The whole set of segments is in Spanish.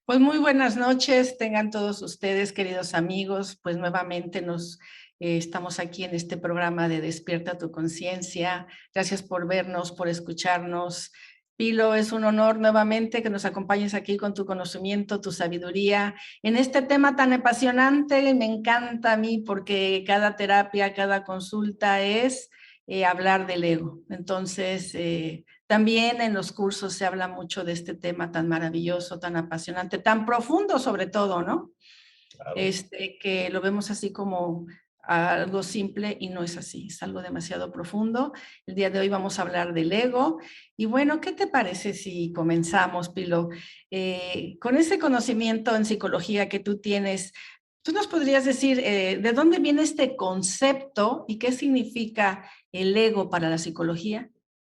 Pues muy buenas noches, tengan todos ustedes, queridos amigos. Pues nuevamente estamos aquí en este programa de Despierta tu Conciencia. Gracias por vernos, por escucharnos. Pilo, es un honor nuevamente que nos acompañes aquí con tu conocimiento, tu sabiduría en este tema tan apasionante. Me encanta a mí porque cada terapia, cada consulta es hablar del ego. Entonces, también en los cursos se habla mucho de este tema tan maravilloso, tan apasionante, tan profundo sobre todo, ¿no? Claro. Que lo vemos así como algo simple y no es así, es algo demasiado profundo. El día de hoy vamos a hablar del ego. Y bueno, ¿qué te parece si comenzamos, Pilo? Con ese conocimiento en psicología que tú tienes, ¿tú nos podrías decir de dónde viene este concepto y qué significa el ego para la psicología?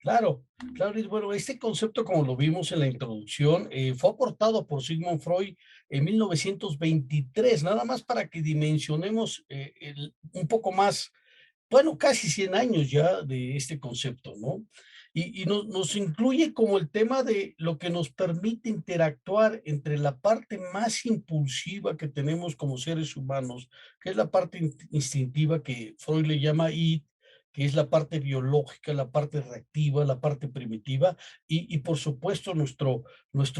Claro, claro, y bueno, este concepto, como lo vimos en la introducción, fue aportado por Sigmund Freud en 1923, nada más para que dimensionemos un poco más, bueno, casi 100 años ya de este concepto, ¿no? Y nos incluye como el tema de lo que nos permite interactuar entre la parte más impulsiva que tenemos como seres humanos, que es la parte instintiva que Freud le llama id, que es la parte biológica, la parte reactiva, la parte primitiva, y por supuesto nuestro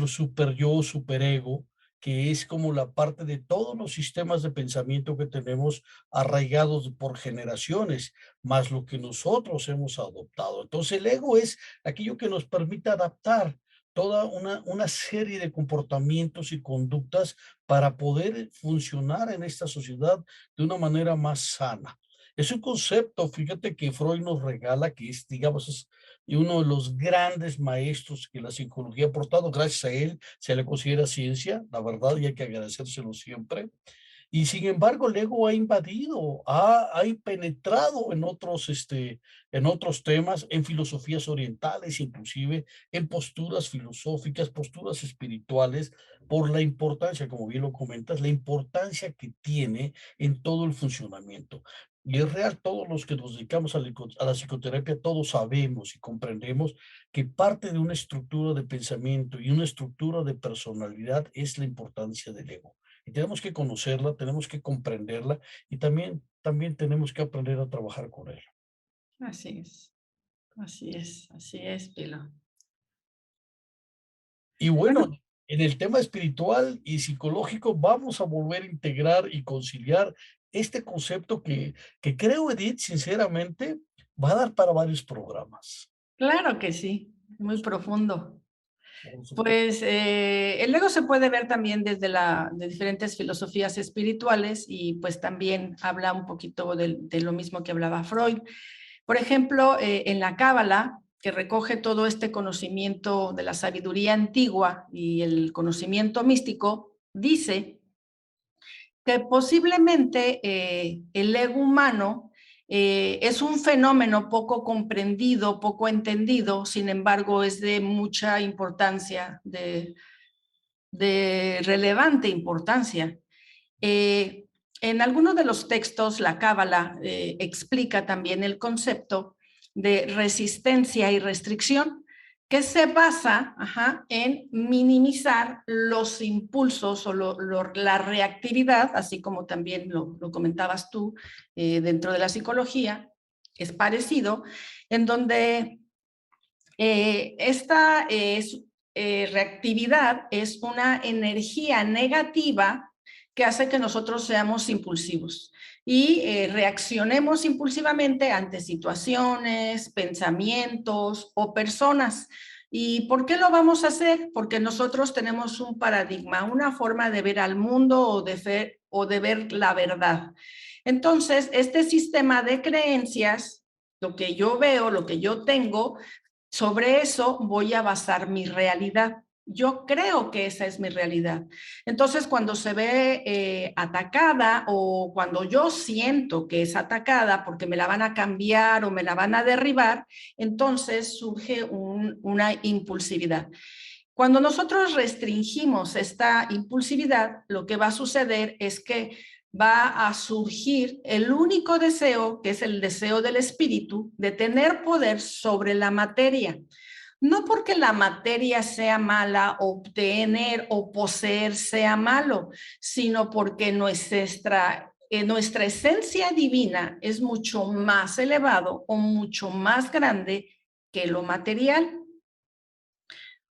super yo, superego, que es como la parte de todos los sistemas de pensamiento que tenemos arraigados por generaciones, más lo que nosotros hemos adoptado. Entonces, el ego es aquello que nos permite adaptar toda una serie de comportamientos y conductas para poder funcionar en esta sociedad de una manera más sana. Es un concepto, fíjate, que Freud nos regala, que es, digamos, es uno de los grandes maestros que la psicología ha aportado. Gracias a él se le considera ciencia, la verdad, y hay que agradecérselo siempre. Y sin embargo, el ego ha invadido, ha penetrado en otros temas, en filosofías orientales, inclusive en posturas filosóficas, posturas espirituales, por la importancia, como bien lo comentas, la importancia que tiene en todo el funcionamiento. Y es real, todos los que nos dedicamos a la psicoterapia, todos sabemos y comprendemos que parte de una estructura de pensamiento y una estructura de personalidad es la importancia del ego. Y tenemos que conocerla, tenemos que comprenderla y también tenemos que aprender a trabajar con ella. Así es, así es, Pilo. Y Bueno, bueno, en el tema espiritual y psicológico vamos a volver a integrar y conciliar este concepto que creo, Edith, sinceramente, va a dar para varios programas. claro que sí, muy profundo. Por supuesto. Pues el ego se puede ver también desde de diferentes filosofías espirituales y pues también habla un poquito de lo mismo que hablaba Freud. Por ejemplo, en la Cábala, que recoge todo este conocimiento de la sabiduría antigua y el conocimiento místico, dice que posiblemente el ego humano es un fenómeno poco comprendido, poco entendido, sin embargo es de mucha importancia, de relevante importancia. Eh, en algunos de los textos, la Cábala explica también el concepto de resistencia y restricción, que se basa en minimizar los impulsos o la reactividad, así como también lo comentabas tú dentro de la psicología, es parecido, en donde esta reactividad es una energía negativa que hace que nosotros seamos impulsivos y reaccionemos impulsivamente ante situaciones, pensamientos o personas. ¿Y por qué lo vamos a hacer? Porque nosotros tenemos un paradigma, una forma de ver al mundo o de ver la verdad. Entonces, este sistema de creencias, lo que yo veo, lo que yo tengo, sobre eso voy a basar mi realidad. Yo creo que esa es mi realidad. Entonces, cuando se ve atacada o cuando yo siento que es atacada porque me la van a cambiar o me la van a derribar, entonces surge una impulsividad. Cuando nosotros restringimos esta impulsividad, lo que va a suceder es que va a surgir el único deseo, que es el deseo del espíritu, de tener poder sobre la materia. No porque la materia sea mala, obtener o poseer sea malo, sino porque nuestra esencia divina es mucho más elevado o mucho más grande que lo material.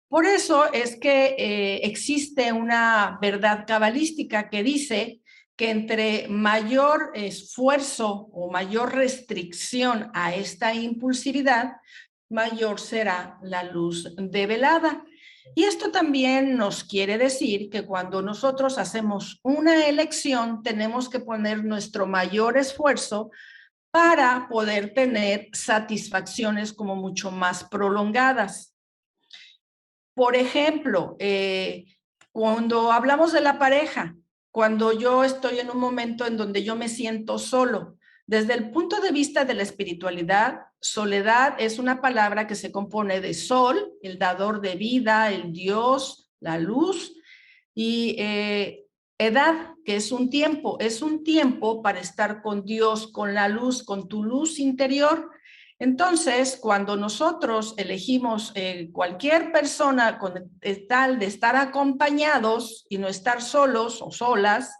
Por eso es que existe una verdad cabalística que dice que entre mayor esfuerzo o mayor restricción a esta impulsividad, mayor será la luz develada. Y esto también nos quiere decir que cuando nosotros hacemos una elección, tenemos que poner nuestro mayor esfuerzo para poder tener satisfacciones como mucho más prolongadas. Por ejemplo, cuando hablamos de la pareja, cuando yo estoy en un momento en donde yo me siento solo, desde el punto de vista de la espiritualidad, soledad es una palabra que se compone de sol, el dador de vida, el Dios, la luz, y edad, que es un tiempo para estar con Dios, con la luz, con tu luz interior. Entonces, cuando nosotros elegimos cualquier persona con tal de estar acompañados y no estar solos o solas,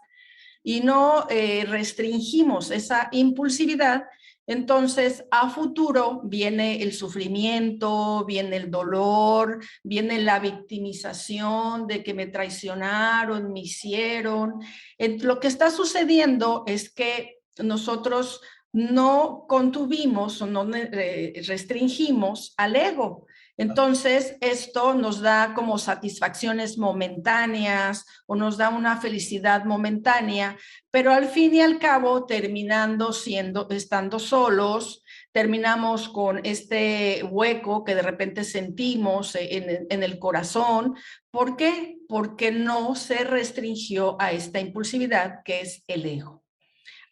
y no restringimos esa impulsividad, entonces a futuro viene el sufrimiento, viene el dolor, viene la victimización de que me traicionaron, me hicieron. Lo que está sucediendo es que nosotros no contuvimos o no restringimos al ego. Entonces, esto nos da como satisfacciones momentáneas o nos da una felicidad momentánea, pero al fin y al cabo, estando solos, terminamos con este hueco que de repente sentimos en el corazón. ¿Por qué? Porque no se restringió a esta impulsividad que es el ego.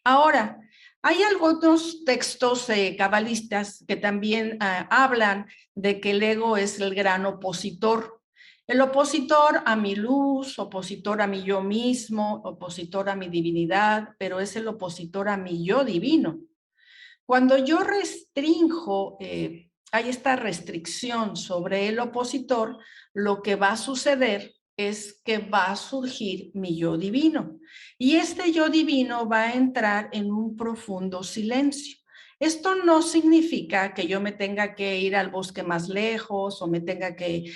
Ahora, hay algunos textos cabalistas que también hablan de que el ego es el gran opositor. El opositor a mi luz, opositor a mi yo mismo, opositor a mi divinidad, pero es el opositor a mi yo divino. Cuando yo restrinjo, hay esta restricción sobre el opositor, lo que va a suceder es que va a surgir mi yo divino. Y este yo divino va a entrar en un profundo silencio. Esto no significa que yo me tenga que ir al bosque más lejos o me tenga que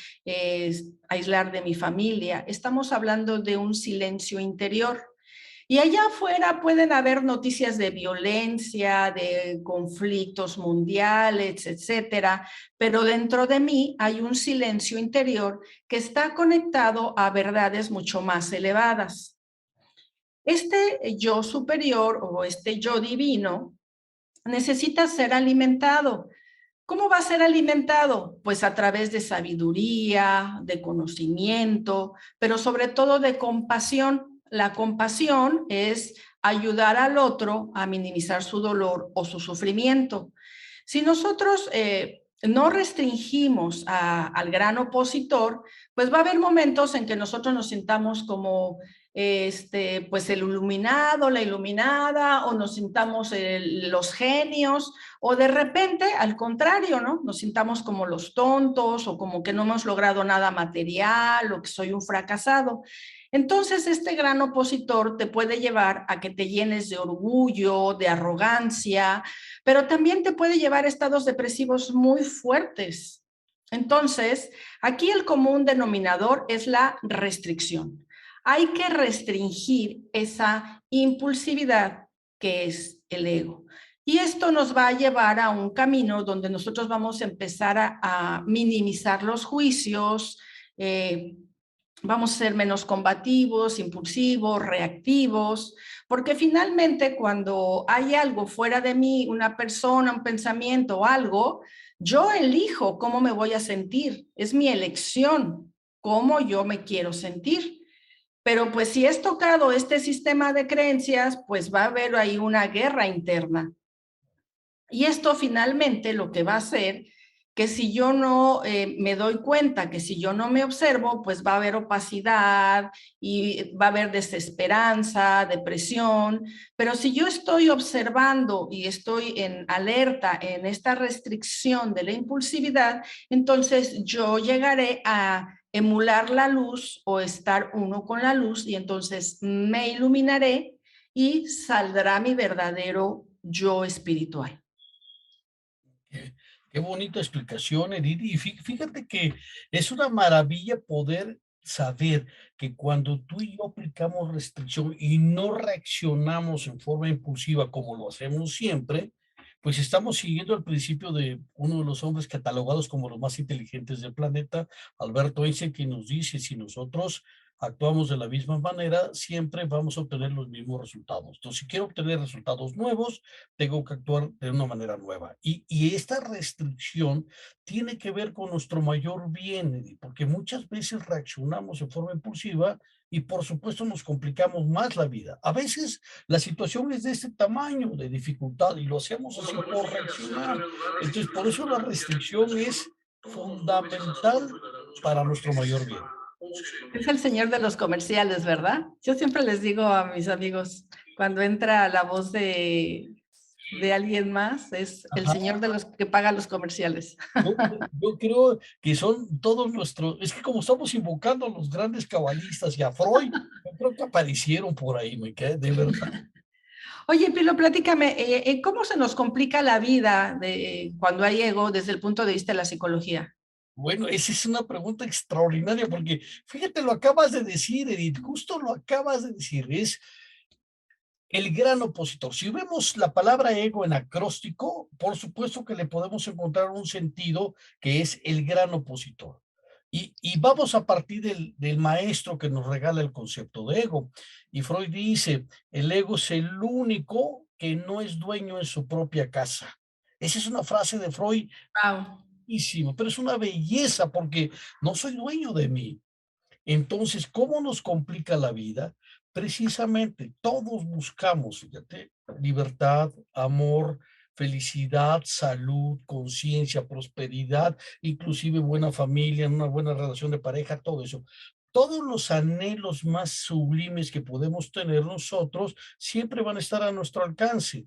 aislar de mi familia. Estamos hablando de un silencio interior. Y allá afuera pueden haber noticias de violencia, de conflictos mundiales, etcétera, pero dentro de mí hay un silencio interior que está conectado a verdades mucho más elevadas. Este yo superior o este yo divino necesita ser alimentado. ¿Cómo va a ser alimentado? Pues a través de sabiduría, de conocimiento, pero sobre todo de compasión. La compasión es ayudar al otro a minimizar su dolor o su sufrimiento. Si nosotros no restringimos al gran opositor, pues va a haber momentos en que nosotros nos sintamos como pues el iluminado, la iluminada, o nos sintamos los genios, o de repente, al contrario, ¿no? Nos sintamos como los tontos, o como que no hemos logrado nada material, o que soy un fracasado. Entonces, este gran opositor te puede llevar a que te llenes de orgullo, de arrogancia, pero también te puede llevar a estados depresivos muy fuertes. Entonces, aquí el común denominador es la restricción. Hay que restringir esa impulsividad que es el ego. Y esto nos va a llevar a un camino donde nosotros vamos a empezar a minimizar los juicios, vamos a ser menos combativos, impulsivos, reactivos, porque finalmente cuando hay algo fuera de mí, una persona, un pensamiento o algo, yo elijo cómo me voy a sentir. Es mi elección, cómo yo me quiero sentir. Pero pues si es tocado este sistema de creencias, pues va a haber ahí una guerra interna. Y esto finalmente lo que va a hacer que si yo no me doy cuenta, que si yo no me observo, pues va a haber opacidad y va a haber desesperanza, depresión. Pero si yo estoy observando y estoy en alerta en esta restricción de la impulsividad, entonces yo llegaré a emular la luz o estar uno con la luz y entonces me iluminaré y saldrá mi verdadero yo espiritual. Qué, qué bonita explicación, Edith. Y fíjate que es una maravilla poder saber que cuando tú y yo aplicamos restricción y no reaccionamos en forma impulsiva como lo hacemos siempre, pues estamos siguiendo el principio de uno de los hombres catalogados como los más inteligentes del planeta, Alberto Einstein, que nos dice, si nosotros actuamos de la misma manera, siempre vamos a obtener los mismos resultados. Entonces, si quiero obtener resultados nuevos, tengo que actuar de una manera nueva. Y esta restricción tiene que ver con nuestro mayor bien, Edith, porque muchas veces reaccionamos en forma impulsiva y por supuesto nos complicamos más la vida. A veces la situación es de este tamaño de dificultad y lo hacemos así por reaccionar. Entonces, por eso la restricción es fundamental para nuestro mayor bien. Es el señor de los comerciales, ¿verdad? Yo siempre les digo a mis amigos, cuando entra la voz de alguien más, es el Ajá. señor de los que paga los comerciales. Yo creo que son todos nuestros, es que como estamos invocando a los grandes cabalistas y a Freud, yo creo que aparecieron por ahí, me quedé, de verdad. Oye, Pilo, platícame, ¿cómo se nos complica la vida cuando hay ego desde el punto de vista de la psicología? Bueno, esa es una pregunta extraordinaria porque fíjate, lo acabas de decir, Edith, justo lo acabas de decir, es el gran opositor. Si vemos la palabra ego en acróstico, por supuesto que le podemos encontrar un sentido que es el gran opositor. Y vamos a partir del maestro que nos regala el concepto de ego. Y Freud dice, el ego es el único que no es dueño en su propia casa. Esa es una frase de Freud, Wow. pero es una belleza porque no soy dueño de mí. Entonces, ¿cómo nos complica la vida? Precisamente, todos buscamos, fíjate, libertad, amor, felicidad, salud, conciencia, prosperidad, inclusive buena familia, una buena relación de pareja, todo eso. Todos los anhelos más sublimes que podemos tener nosotros siempre van a estar a nuestro alcance.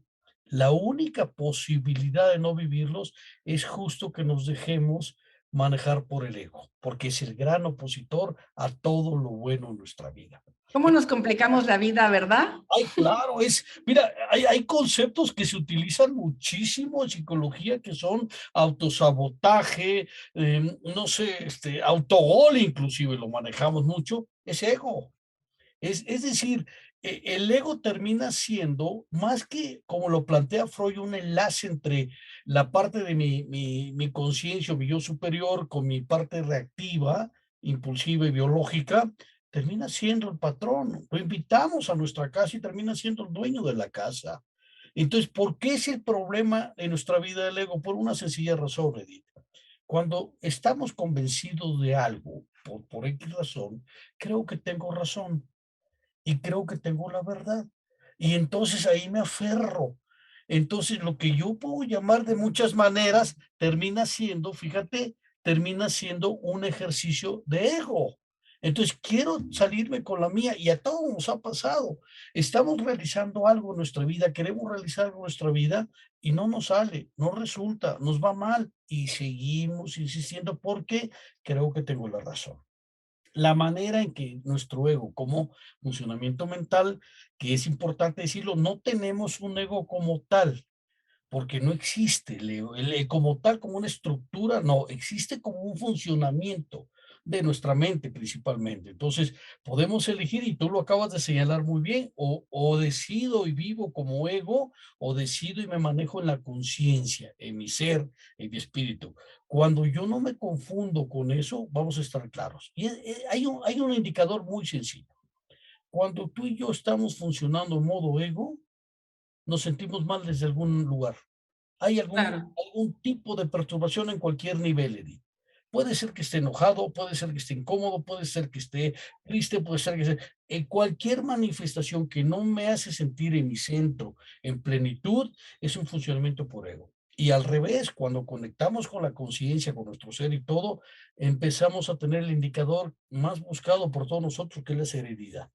La única posibilidad de no vivirlos es justo que nos dejemos manejar por el ego, porque es el gran opositor a todo lo bueno en nuestra vida. ¿Cómo nos complicamos la vida, verdad? Ay, claro, mira, hay conceptos que se utilizan muchísimo en psicología que son autosabotaje, no sé, autogol inclusive lo manejamos mucho, es ego. Es decir, el ego termina siendo, más que como lo plantea Freud, un enlace entre la parte de mi conciencia, mi yo superior, con mi parte reactiva, impulsiva y biológica, termina siendo el patrón. Lo invitamos a nuestra casa y termina siendo el dueño de la casa. Entonces, ¿por qué es el problema en nuestra vida del ego? Por una sencilla razón, Edith. Cuando estamos convencidos de algo, por X razón, creo que tengo razón y creo que tengo la verdad. Y entonces ahí me aferro. Entonces lo que yo puedo llamar de muchas maneras termina siendo, fíjate, termina siendo un ejercicio de ego. Entonces quiero salirme con la mía y a todos nos ha pasado. Estamos realizando algo en nuestra vida, queremos realizar algo en nuestra vida y no nos sale, no resulta, nos va mal y seguimos insistiendo porque creo que tengo la razón. La manera en que nuestro ego, como funcionamiento mental, que es importante decirlo, no tenemos un ego como tal, porque no existe como tal, como una estructura, no, existe como un funcionamiento de nuestra mente principalmente. Entonces, podemos elegir, y tú lo acabas de señalar muy bien, o decido y vivo como ego, o decido y me manejo en la conciencia, en mi ser, en mi espíritu. Cuando yo no me confundo con eso, vamos a estar claros. Y hay un indicador muy sencillo. Cuando tú y yo estamos funcionando en modo ego, nos sentimos mal desde algún lugar. Hay Claro. algún tipo de perturbación en cualquier nivel, Edith. Puede ser que esté enojado, puede ser que esté incómodo, puede ser que esté triste, puede ser que esté en cualquier manifestación que no me hace sentir en mi centro, en plenitud, es un funcionamiento por ego. Y al revés, cuando conectamos con la conciencia, con nuestro ser y todo, empezamos a tener el indicador más buscado por todos nosotros, que es la serenidad.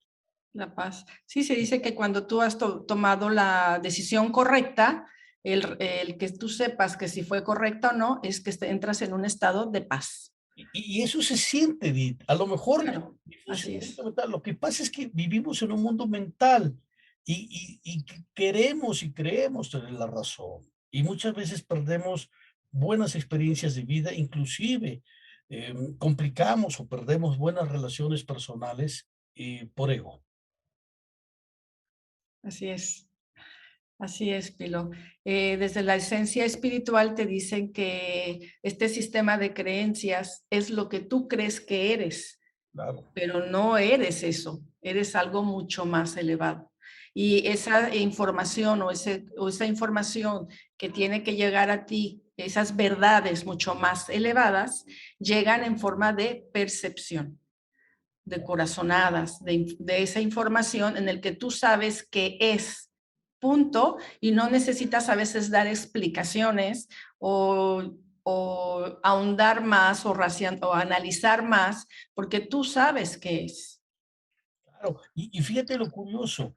La paz. Sí, se dice que cuando tú has tomado la decisión correcta, el que tú sepas que si fue correcta o no, es que entras en un estado de paz. Y eso se siente, Edith. A lo mejor Claro, mi así es. funcionamiento mental, lo que pasa es que vivimos en un mundo mental y que queremos y creemos tener la razón. Y muchas veces perdemos buenas experiencias de vida, inclusive complicamos o perdemos buenas relaciones personales por ego. Así es. Así es, Pilo. Desde la esencia espiritual te dicen que este sistema de creencias es lo que tú crees que eres, Claro, pero no eres eso, eres algo mucho más elevado. Y esa información o esa información que tiene que llegar a ti, esas verdades mucho más elevadas, llegan en forma de percepción, de corazonadas, de esa información en el que tú sabes que es punto y no necesitas a veces dar explicaciones o ahondar más o analizar más porque tú sabes qué es. claro. Y fíjate lo curioso,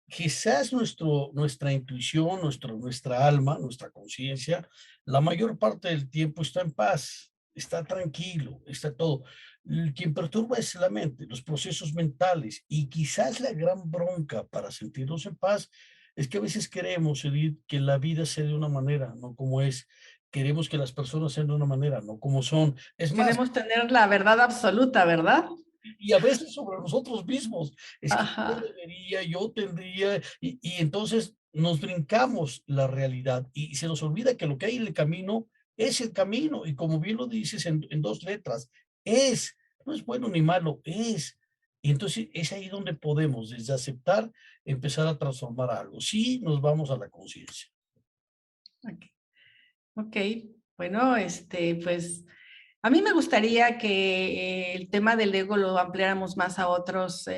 quizás nuestra intuición, nuestra alma, nuestra conciencia, la mayor parte del tiempo está en paz, está tranquilo, está todo. Quien perturba es la mente, los procesos mentales, y quizás la gran bronca para sentirnos en paz es que a veces queremos, Edith, que la vida sea de una manera, no como es. Queremos que las personas sean de una manera, no como son. Es más, Queremos tener la verdad absoluta, ¿verdad? y a veces sobre nosotros mismos. Es que yo Ajá. debería, yo tendría, y entonces nos brincamos la realidad y se nos olvida que lo que hay en el camino es el camino. Y como bien lo dices en dos letras, es, no es bueno ni malo, es. Y entonces es ahí donde podemos, desde aceptar, empezar a transformar algo. Sí, nos vamos a la conciencia. Ok. Ok. Bueno, pues a mí me gustaría que el tema del ego lo ampliáramos más a otros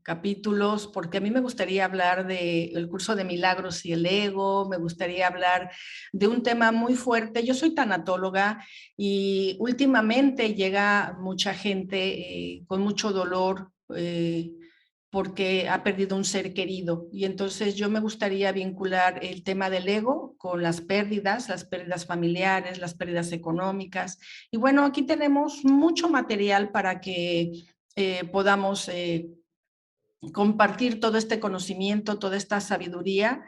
capítulos, porque a mí me gustaría hablar del curso de milagros y el ego, me gustaría hablar de un tema muy fuerte. Yo soy tanatóloga y últimamente llega mucha gente con mucho dolor. Porque ha perdido un ser querido. Y entonces yo me gustaría vincular el tema del ego con las pérdidas familiares, las pérdidas económicas. Y bueno, aquí tenemos mucho material para que podamos compartir todo este conocimiento, toda esta sabiduría,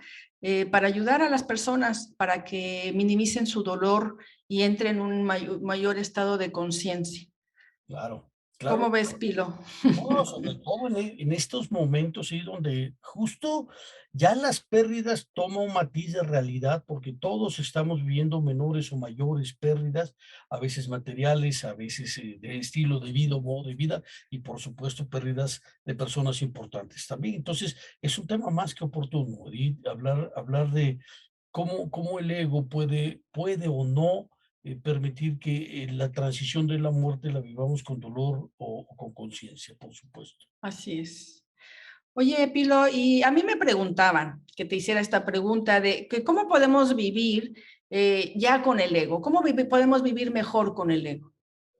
para ayudar a las personas, para que minimicen su dolor y entren en un mayor estado de conciencia. Claro, claro. ¿Cómo ves, Pilo? No, sobre todo en estos momentos, sí, donde justo ya las pérdidas toman un matiz de realidad, porque todos estamos viviendo menores o mayores pérdidas, a veces materiales, a veces de estilo de vida o modo de vida, y por supuesto pérdidas de personas importantes también. Entonces, es un tema más que oportuno, y hablar de cómo el ego puede o no permitir que la transición de la muerte la vivamos con dolor o con conciencia, por supuesto. Así es. Oye, Pilo, y a mí me preguntaban que te hiciera esta pregunta de que cómo podemos vivir ya con el ego, cómo podemos vivir mejor con el ego.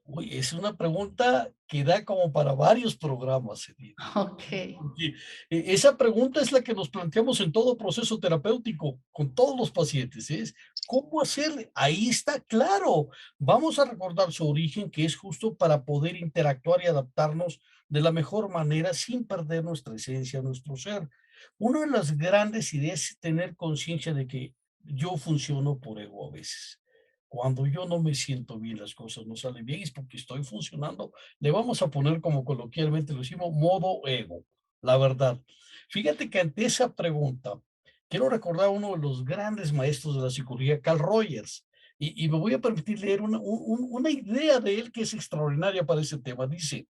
Oye, es una pregunta que da como para varios programas, Edith. Ok, Porque esa pregunta es la que nos planteamos en todo proceso terapéutico, con todos los pacientes, es ¿cómo hacerle? Ahí está claro. Vamos a recordar su origen, que es justo para poder interactuar y adaptarnos de la mejor manera sin perder nuestra esencia, nuestro ser. Una de las grandes ideas es tener conciencia de que yo funciono por ego a veces. Cuando yo no me siento bien, las cosas no salen bien, es porque estoy funcionando. Le vamos a poner, como coloquialmente lo decimos, modo ego, la verdad. Fíjate que ante esa pregunta, quiero recordar a uno de los grandes maestros de la psicología, Carl Rogers, y me voy a permitir leer una idea de él que es extraordinaria para ese tema. Dice,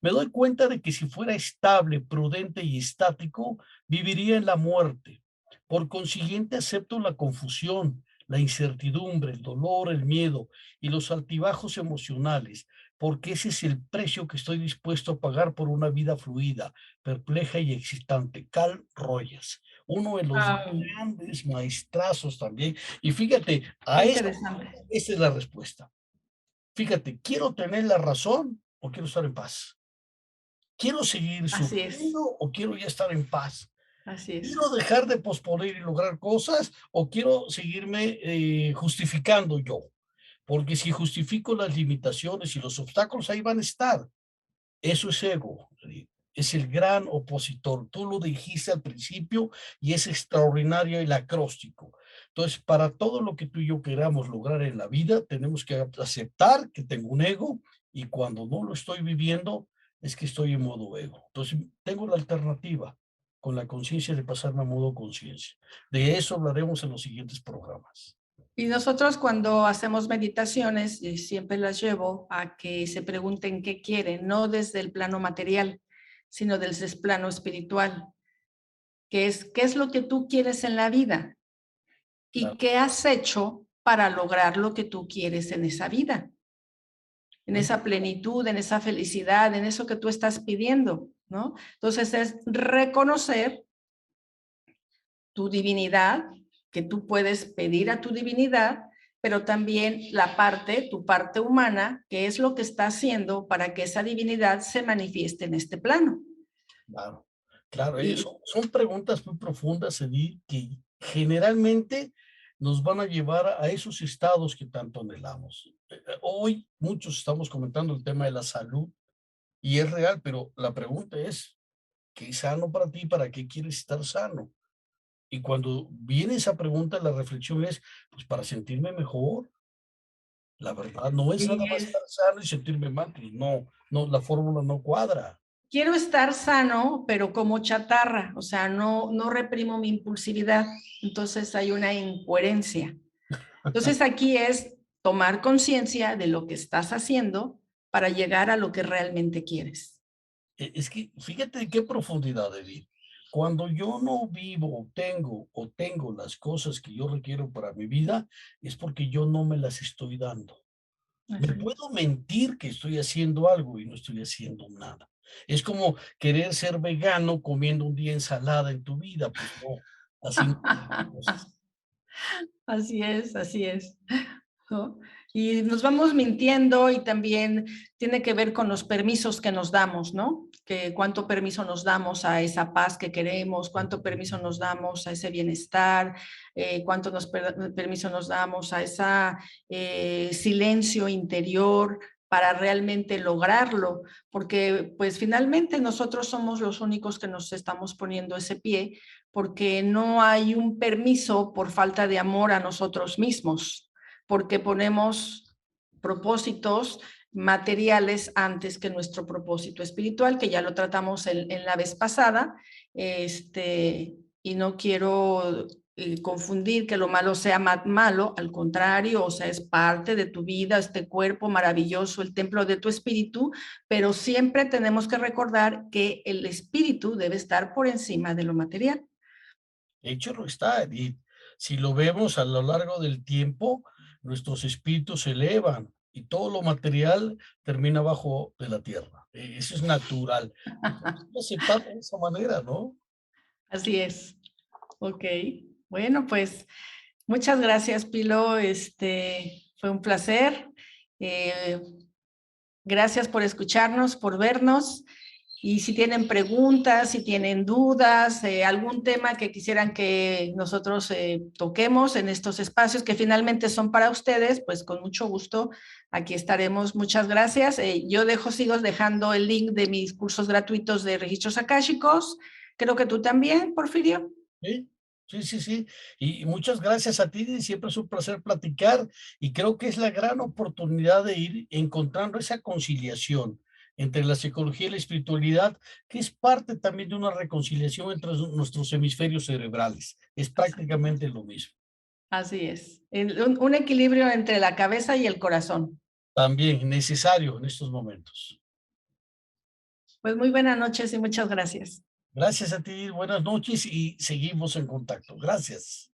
me doy cuenta de que si fuera estable, prudente y estático, viviría en la muerte. Por consiguiente, acepto la confusión, la incertidumbre, el dolor, el miedo y los altibajos emocionales. porque ese es el precio que estoy dispuesto a pagar por una vida fluida, perpleja y excitante. Carl Rogers, uno de los Ah, grandes maestrazos también. Y fíjate, qué a esa, interesante. esa es la respuesta. Fíjate, ¿quiero tener la razón o quiero estar en paz? ¿Quiero seguir Así es, sufriendo o quiero ya estar en paz? así es. ¿Quiero dejar de posponer y lograr cosas o quiero seguirme justificando yo? Porque si justifico las limitaciones y los obstáculos, ahí van a estar. Eso es ego, es el gran opositor. Tú lo dijiste al principio y es extraordinario el acróstico. Entonces, para todo lo que tú y yo queramos lograr en la vida, tenemos que aceptar que tengo un ego y cuando no lo estoy viviendo, es que estoy en modo ego. Entonces, tengo la alternativa con la conciencia de pasarme a modo conciencia. De eso hablaremos en los siguientes programas. Y nosotros cuando hacemos meditaciones, siempre las llevo a que se pregunten qué quieren, no desde el plano material, sino desde el plano espiritual, que es qué es lo que tú quieres en la vida y Claro. qué has hecho para lograr lo que tú quieres en esa vida, en Muy esa plenitud, en esa felicidad, en eso que tú estás pidiendo, ¿no? Entonces es reconocer tu divinidad, que tú puedes pedir a tu divinidad, pero también la parte, tu parte humana, que es lo que está haciendo para que esa divinidad se manifieste en este plano. claro, claro, Y son preguntas muy profundas, Edith, que generalmente nos van a llevar a esos estados que tanto anhelamos. Hoy muchos estamos comentando el tema de la salud y es real, pero la pregunta es, ¿qué es sano para ti? ¿Para qué quieres estar sano? Y cuando viene esa pregunta, la reflexión es, pues para sentirme mejor. La verdad, no es nada sí más estar sano y sentirme mal, pues no, no, la fórmula no cuadra. quiero estar sano, pero como chatarra, o sea, no reprimo mi impulsividad, entonces hay una incoherencia. Entonces aquí es tomar conciencia de lo que estás haciendo para llegar a lo que realmente quieres. Es que fíjate qué profundidad, Edith. Cuando yo no vivo o tengo las cosas que yo requiero para mi vida, es porque yo no me las estoy dando. Me Así es. puedo mentir que estoy haciendo algo y no estoy haciendo nada. Es como querer ser vegano comiendo un día ensalada en tu vida, pues no, así no son las cosas. Así es, así es, ¿no? Y nos vamos mintiendo y también tiene que ver con los permisos que nos damos, ¿no? Que cuánto permiso nos damos a esa paz que queremos, cuánto permiso nos damos a ese bienestar, cuánto permiso nos damos a ese silencio interior para realmente lograrlo, porque pues finalmente nosotros somos los únicos que nos estamos poniendo ese pie porque no hay un permiso por falta de amor a nosotros mismos, porque ponemos propósitos materiales antes que nuestro propósito espiritual, que ya lo tratamos en la vez pasada, y no quiero confundir que lo malo sea malo, al contrario, o sea, es parte de tu vida, este cuerpo maravilloso, el templo de tu espíritu, pero siempre tenemos que recordar que el espíritu debe estar por encima de lo material. De hecho, lo está. Y si lo vemos a lo largo del tiempo, nuestros espíritus se elevan y todo lo material termina abajo de la tierra. Eso es natural. Entonces, hay que aceptarlo de esa manera, ¿no? Así es. Ok. Bueno, pues muchas gracias, Pilo. Fue un placer. Eh, Gracias por escucharnos, por vernos. Y si tienen preguntas, si tienen dudas, algún tema que quisieran que nosotros toquemos en estos espacios que finalmente son para ustedes, pues con mucho gusto aquí estaremos. Muchas gracias. Yo sigo dejando el link de mis cursos gratuitos de registros akáshicos. Creo que tú también, Porfirio. Sí, sí, sí, sí. Y muchas gracias a ti. Siempre es un placer platicar y creo que es la gran oportunidad de ir encontrando esa conciliación entre la psicología y la espiritualidad, que es parte también de una reconciliación entre nuestros hemisferios cerebrales. Es prácticamente lo mismo. Así es. Un equilibrio entre la cabeza y el corazón. También necesario en estos momentos. Pues muy buenas noches y muchas gracias. Gracias a ti, buenas noches y seguimos en contacto. Gracias.